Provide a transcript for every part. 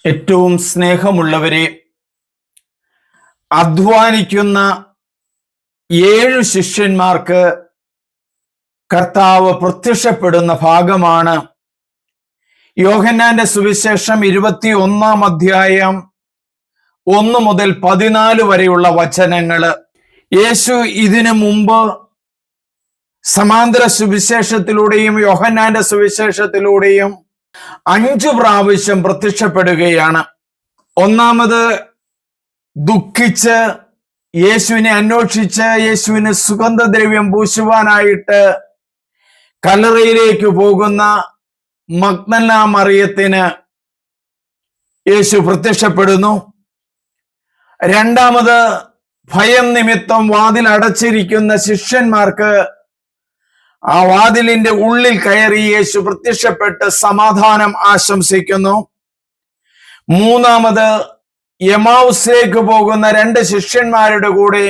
ഏറ്റവും സ്നേഹമുള്ളവരെ, അധ്വാനിക്കുന്ന 7 ശിഷ്യന്മാർക്ക് കർത്താവ് പ്രത്യക്ഷപ്പെടുന്ന ഭാഗമാണ് യോഹന്നാന്റെ സുവിശേഷം 21-ാം അധ്യായം 1 മുതൽ 14 വരെയുള്ള വചനങ്ങള്. യേശു ഇതിനു മുമ്പ് സമാന്തര സുവിശേഷത്തിലൂടെയും യോഹന്നാന്റെ സുവിശേഷത്തിലൂടെയും 5 പ്രാവശ്യം പ്രത്യക്ഷപ്പെടുകയാണ്. ഒന്നാമത് ദുഃഖിച്ച് യേശുവിനെ അന്വേഷിച്ച് യേശുവിന് സുഗന്ധദ്രവ്യം പൂശുവാനായിട്ട് കല്ലറയിലേക്ക് പോകുന്ന മഗ്ദല മറിയത്തിന് യേശു പ്രത്യക്ഷപ്പെടുന്നു. രണ്ടാമത് ഭയം നിമിത്തം വാതിൽ അടച്ചിരിക്കുന്ന ശിഷ്യന്മാർക്ക് ആ വാതിലിന്റെ ഉള്ളിൽ കയറി യേശു പ്രത്യക്ഷപ്പെട്ട് സമാധാനം ആശംസിക്കുന്നു. മൂന്നാമത് എമൗസിലേക്ക് പോകുന്ന 2 ശിഷ്യന്മാരുടെ കൂടെ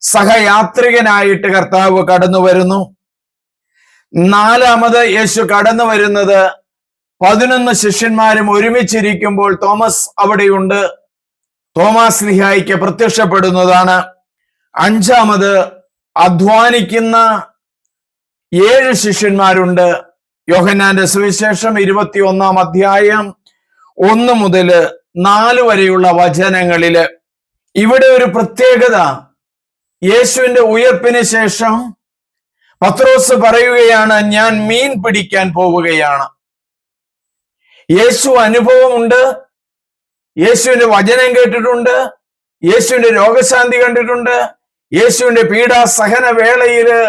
സഹയാത്രികനായിട്ട് കർത്താവ് കടന്നു വരുന്നു. നാലാമത് യേശു കടന്നു വരുന്നത് 11 ശിഷ്യന്മാരും ഒരുമിച്ചിരിക്കുമ്പോൾ തോമസ് അവിടെയുണ്ട്. തോമാസ് സ്ലീഹായ്ക്ക് പ്രത്യക്ഷപ്പെടുന്നതാണ്. അഞ്ചാമത് അധ്വാനിക്കുന്ന 7 ശിഷ്യന്മാരുണ്ട്. യോഹന്നാന്റെ സുവിശേഷം 21-ാം അധ്യായം 1 മുതൽ 4 വരെയുള്ള വചനങ്ങളില്. ഇവിടെ ഒരു പ്രത്യേകത, യേശുവിന്റെ ഉയർപ്പിന് ശേഷം പത്രോസ് പറയുകയാണ്, ഞാൻ മീൻ പിടിക്കാൻ പോവുകയാണ്. യേശു അനുഭവമുണ്ട്, യേശുവിന്റെ വചനം കേട്ടിട്ടുണ്ട്, യേശുവിന്റെ രോഗശാന്തി കണ്ടിട്ടുണ്ട്, യേശുവിന്റെ പീഡാസഹന വേളയില്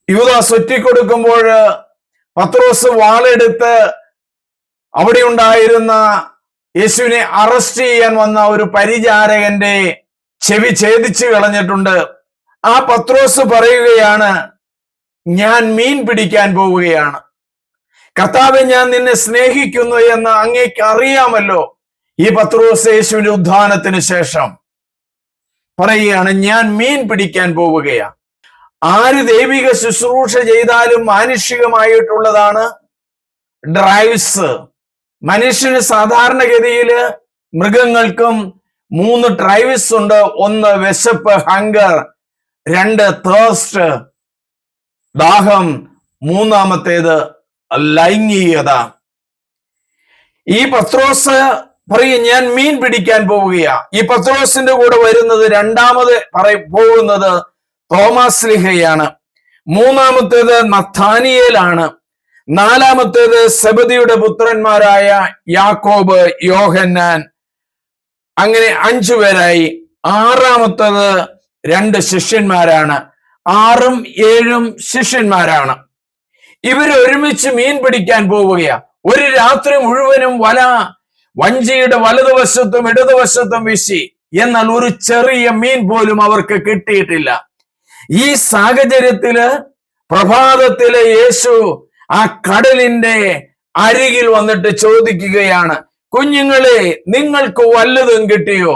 യൂദാസ് ഒറ്റിക്കൊടുക്കുമ്പോൾ പത്രോസ് വാളെടുത്ത് അവിടെ ഉണ്ടായിരുന്ന യേശുവിനെ അറസ്റ്റ് ചെയ്യാൻ വന്ന ഒരു പരിചാരകന്റെ ചെവി ഛേദിച്ചു കളഞ്ഞിട്ടുണ്ട്. ആ പത്രോസ് പറയുകയാണ്, ഞാൻ മീൻ പിടിക്കാൻ പോവുകയാണ്. കർത്താവേ, ഞാൻ നിന്നെ സ്നേഹിക്കുന്നു എന്ന് അങ്ങേക്ക് അറിയാമല്ലോ. ഈ പത്രോസ് യേശുവിന്റെ ഉത്ഥാനത്തിന് ശേഷം പറയുകയാണ്, ഞാൻ മീൻ പിടിക്കാൻ പോവുകയാണ്. ആര് ദൈവിക ശുശ്രൂഷ ചെയ്താലും മാനുഷികമായിട്ടുള്ളതാണ് ഡ്രൈവ്സ്. മനുഷ്യന് സാധാരണഗതിയില് മൃഗങ്ങൾക്കും 3 ഡ്രൈവ്സ് ഉണ്ട്. 1 വിശപ്പ്, ഹങ്കർ. 2 തേഴ്സ്റ്റ്, ദാഹം. 3-ാമത്തേത് ലൈംഗികത. ഈ പത്രോസ് പറയും, ഞാൻ മീൻ പിടിക്കാൻ പോവുകയാ. ഈ പത്രോസിന്റെ കൂടെ വരുന്നത് രണ്ടാമത് പോകുന്നത് തോമാസ് സ്ലീഹയാണ്. 3-ാമത്തേത് നഥാനിയേലാണ്. 4-ാമത്തേത് സെബദിയുടെ പുത്രന്മാരായ യാക്കോബ്, യോഹന്നാൻ. അങ്ങനെ 5 പേരായി. 6-ാമത്തേത് 2 ശിഷ്യന്മാരാണ്. 6ഉം 7ഉം ശിഷ്യന്മാരാണ്. ഇവർ ഒരുമിച്ച് മീൻ പിടിക്കാൻ പോവുകയാ. ഒരു രാത്രി മുഴുവനും വല വഞ്ചിയുടെ വലതുവശത്തും ഇടതുവശത്തും വീശി. എന്നാൽ ഒരു ചെറിയ മീൻ പോലും അവർക്ക് കിട്ടിയിട്ടില്ല. ഈ സാഹചര്യത്തില് പ്രഭാതത്തില് യേശു ആ കടലിന്റെ അരികിൽ വന്നിട്ട് ചോദിക്കുകയാണ്, കുഞ്ഞുങ്ങളെ, നിങ്ങൾക്ക് വല്ലതും കിട്ടിയോ?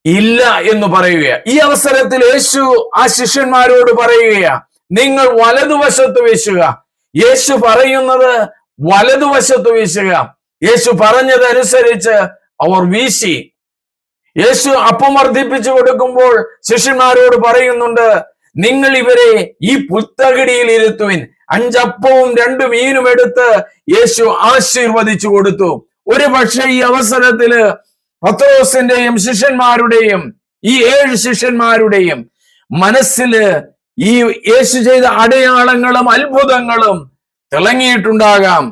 ഇല്ല എന്ന് പറയുകയാ. ഈ അവസരത്തിൽ യേശു ആ ശിഷ്യന്മാരോട് പറയുകയാ, നിങ്ങൾ വലതുവശത്ത് വീശുക. യേശു പറയുന്നത് വലതുവശത്ത് വീശുക. യേശു പറഞ്ഞതനുസരിച്ച് അവർ വീശി. യേശു അപ്പം വർദ്ധിപ്പിച്ചു കൊടുക്കുമ്പോൾ ശിഷ്യന്മാരോട് പറയുന്നുണ്ട്, നിങ്ങൾ ഇവരെ ഈ പുൽത്തകിടിയിൽ ഇരുത്തുവിൻ. 5 അപ്പവും 2 മീനും എടുത്ത് യേശു ആശീർവദിച്ചു കൊടുത്തു. ഒരു പക്ഷേ ഈ അവസരത്തില് പത്രോസിന്റെയും ശിഷ്യന്മാരുടെയും ഈ 7 ശിഷ്യന്മാരുടെയും മനസ്സില് ഈ യേശു ചെയ്ത അടയാളങ്ങളും അത്ഭുതങ്ങളും തിളങ്ങിയിട്ടുണ്ടാകാം.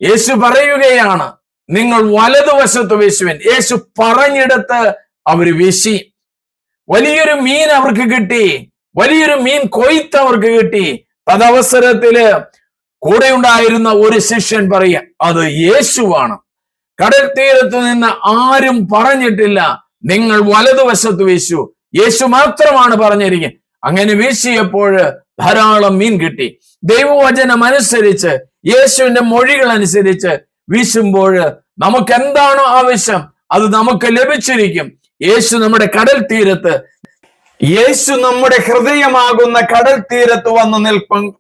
യേശു പറയുകയാണ്, നിങ്ങൾ വലതുവശത്ത് വീശുവിൻ. യേശു പറഞ്ഞിടത്ത് അവര് വീശി. വലിയൊരു മീൻ അവർക്ക് കിട്ടി. വലിയൊരു മീൻ കൊയ്ത്ത് അവർക്ക് കിട്ടി. തദവസരത്തില് കൂടെ ഉണ്ടായിരുന്ന ഒരു ശിഷ്യൻ പറയുക, അത് യേശുവാണ്. കടൽ തീരത്ത് നിന്ന് ആരും പറഞ്ഞിട്ടില്ല, നിങ്ങൾ വലതുവശത്ത് വീശു. യേശു മാത്രമാണ് പറഞ്ഞിരിക്കുന്നത്. അങ്ങനെ വീശിയപ്പോൾ ധാരാളം മീൻ കിട്ടി. ദൈവവചനം അനുസരിച്ച്, യേശുവിന്റെ മൊഴികൾ അനുസരിച്ച് വീശുമ്പോൾ നമുക്ക് എന്താണോ ആവശ്യം അത് നമുക്ക് ലഭിച്ചിരിക്കും. യേശു നമ്മുടെ കടൽ തീരത്ത് യേശു നമ്മുടെ ഹൃദയമാകുന്ന കടൽ തീരത്ത് വന്ന്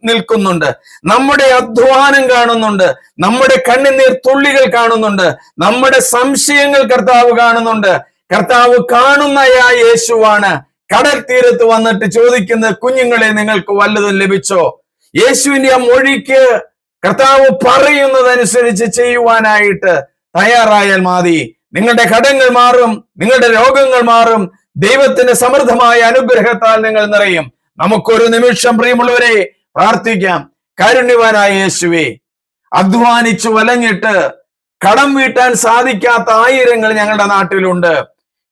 നിൽക്കുന്നുണ്ട്. നമ്മുടെ അധ്വാനം കാണുന്നുണ്ട്, നമ്മുടെ കണ്ണുനീർ തുള്ളികൾ കാണുന്നുണ്ട്, നമ്മുടെ സംശയങ്ങൾ കർത്താവ് കാണുന്നുണ്ട്. കർത്താവ് കാണുന്നയാ യേശുവാണ് കടൽ തീരത്ത് വന്നിട്ട് ചോദിക്കുന്നത്, കുഞ്ഞുങ്ങളെ നിങ്ങൾക്ക് വല്ലതും ലഭിച്ചോ? യേശുവിന്റെ ആ മൊഴിക്ക് കർത്താവ് പറയുന്നതനുസരിച്ച് ചെയ്യുവാനായിട്ട് തയ്യാറായാൽ മതി. നിങ്ങളുടെ കടങ്ങൾ മാറും, നിങ്ങളുടെ രോഗങ്ങൾ മാറും, ദൈവത്തിന്റെ സമൃദ്ധമായ അനുഗ്രഹത്താൽ നിങ്ങൾ നിറയും. നമുക്കൊരു നിമിഷം പ്രിയമുള്ളവരെ പ്രാർത്ഥിക്കാം. കാരുണ്യവാനായ യേശുവേ, അധ്വാനിച്ചു വലഞ്ഞിട്ട് കടം വീട്ടാൻ സാധിക്കാത്ത ആയിരങ്ങൾ ഞങ്ങളുടെ നാട്ടിലുണ്ട്.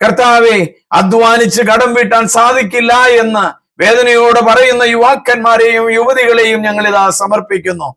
കർത്താവെ, അധ്വാനിച്ച് കടം വീട്ടാൻ സാധിക്കില്ല എന്ന് വേദനയോടെ പറയുന്ന യുവാക്കന്മാരെയും യുവതികളെയും ഞങ്ങളിതാ സമർപ്പിക്കുന്നു.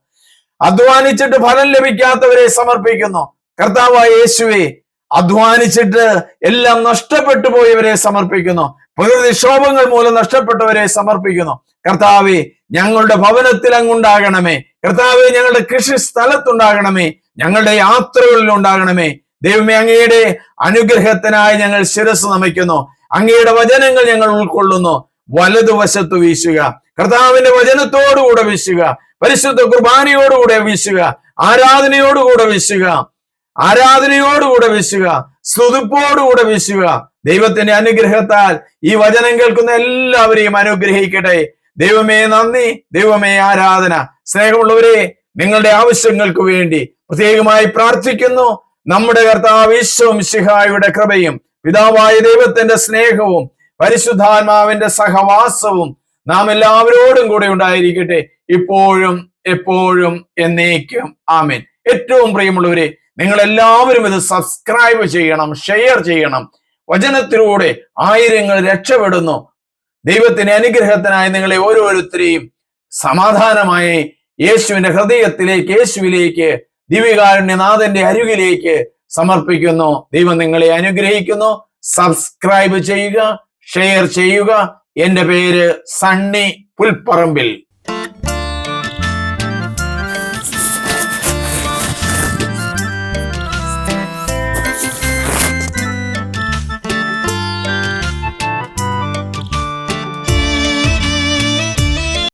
അധ്വാനിച്ചിട്ട് ഫലം ലഭിക്കാത്തവരെ സമർപ്പിക്കുന്നു. കർത്താവായ യേശുവേ, അധ്വാനിച്ചിട്ട് എല്ലാം നഷ്ടപ്പെട്ടു പോയവരെ സമർപ്പിക്കുന്നു. പ്രകൃതിക്ഷോഭങ്ങൾ മൂലം നഷ്ടപ്പെട്ടവരെ സമർപ്പിക്കുന്നു. കർത്താവെ, ഞങ്ങളുടെ ഭവനത്തിൽ അങ്ങുണ്ടാകണമേ. കർത്താവെ, ഞങ്ങളുടെ കൃഷി സ്ഥലത്തുണ്ടാകണമേ. ഞങ്ങളുടെ യാത്രകളിൽ ഉണ്ടാകണമേ. ദൈവമേ, അങ്ങയുടെ അനുഗ്രഹത്തിനായി ഞങ്ങൾ ശിരസ് നമിക്കുന്നു. അങ്ങയുടെ വചനങ്ങൾ ഞങ്ങൾ ഉൾക്കൊള്ളുന്നു. വലതുവശത്ത് വീശുക, കർത്താവിന്റെ വചനത്തോടുകൂടെ വീശുക, പരിശുദ്ധ കുർബാനയോടുകൂടെ വീശുക, ആരാധനയോടുകൂടെ വീശുക, ആരാധനയോടുകൂടെ വീശുക, സ്തുതിപ്പോടുകൂടെ വീശുക. ദൈവത്തിന്റെ അനുഗ്രഹത്താൽ ഈ വചനം കേൾക്കുന്ന എല്ലാവരെയും അനുഗ്രഹിക്കട്ടെ. ദൈവമേ നന്ദി, ദൈവമേ ആരാധന. സ്നേഹമുള്ളവരെ, നിങ്ങളുടെ ആവശ്യങ്ങൾക്ക് വേണ്ടി പ്രത്യേകമായി പ്രാർത്ഥിക്കുന്നു. നമ്മുടെ കർത്താവ് യേശു മിശിഹായുടെ കൃപയും പിതാവായ ദൈവത്തിന്റെ സ്നേഹവും പരിശുദ്ധാത്മാവിന്റെ സഹവാസവും നാം എല്ലാവരോടും കൂടെ ഉണ്ടായിരിക്കട്ടെ, ഇപ്പോഴും എപ്പോഴും എന്നേക്കും. ആമേൻ. ഏറ്റവും പ്രിയമുള്ളവരെ, നിങ്ങൾ എല്ലാവരും ഇത് സബ്സ്ക്രൈബ് ചെയ്യണം, ഷെയർ ചെയ്യണം. വചനത്തിലൂടെ ആയിരങ്ങൾ രക്ഷപ്പെടുന്നു. ദൈവത്തിന്റെ അനുഗ്രഹത്തിനായി നിങ്ങളെ ഓരോരുത്തരെയും സമാധാനമായി യേശുവിന്റെ ഹൃദയത്തിലേക്ക്, യേശുവിലേക്ക്, ദിവ്യകാരുണ്യനാഥന്റെ അരികിലേക്ക് സമർപ്പിക്കുന്നു. ദൈവം നിങ്ങളെ അനുഗ്രഹിക്കുന്നു. സബ്സ്ക്രൈബ് ചെയ്യുക, ഷെയർ ചെയ്യുക. എന്റെ പേര് സണ്ണി പുൽപ്പറമ്പിൽ.